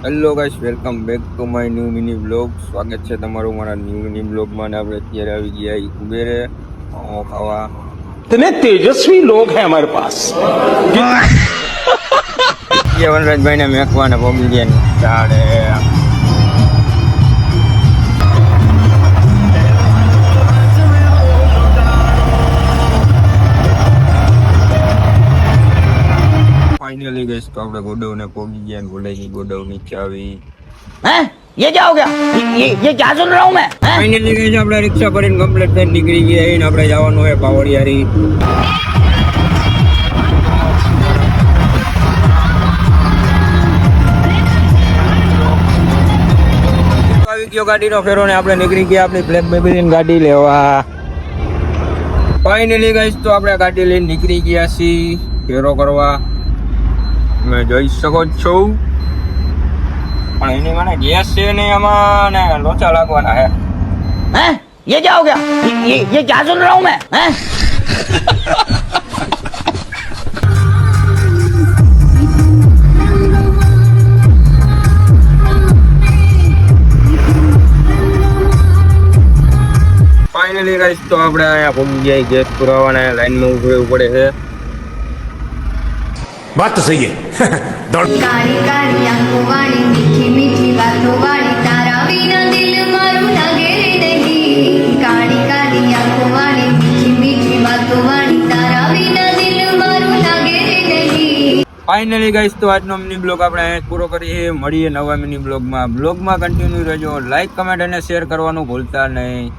Hello guys, welcome back to my new mini blog. સ્વાગત છે તમારું મારા ન્યૂ મિની બ્લોગમાં. ને આપણે અત્યારે આવી ગયા કુબેરે ખાવા. इतने तेजस्वी लोग हैं हमारे पास. વનરાજભાઈ ને મેકવાને પગી ગયા ઝાડે. ફાઇનલી ગઈશ તો આપણે ગોડાઉને પહોંચી ગયા. ભૂલાઈ ગોડાઉનની ચાવી. हैं? ये क्या हो गया? ये क्या सुन रहा हूँ मैं? हैं? ફાઇનલી ગઈશ આપણે રિક્ષા કરીને કમ્પ્લીટ થઈને નીકળી ગયા. ને આપણે જવાનું હોય પાવડિયારી. આવી ગયો ગાડીનો ફેરો ને આપણે નીકળી ગયા આપણી બ્લેક બેબીની ગાડી લેવા. ફાઇનલી ગઈશ તો આપણે ગાડી લઈને નીકળી ગયા છીએ ફેરો કરવા. તમે જોઈ શકો છો. પણ એની મને ગેસ છે નહીં આમાં ને લોચા લાગવાના હે. हैं? ये क्या हो गया? ये क्या सुन रहा हूँ मैं? हैं? ફાઇનલી ગાઈસ તો આપણે અહીંયા પહોંચી ગયા. ગેસ પુરાવાના લાઈનમાં ઉભું રહેવું પડે છે. बात तो सही है. दौड़. કાળી કાળી આંખો વાળી મીઠી મીઠી વાતો વાળી તારા વિના દિલ મારું લાગે નહીં. કાળી કાળી આંખો વાળી મીઠી મીઠી વાતો વાળી તારા વિના દિલ મારું લાગે નહીં. ફાઇનલી ગાઈસ તો આજનો મિની બ્લોગ આપણે અહીંયા જ પૂરો કરીએ. મળીએ નવા મિની બ્લોગમાં. બ્લોગમાં કન્ટિન્યુ રહેજો. લાઈક, કમેન્ટ અને શેર કરવાનું ભૂલતા નહીં.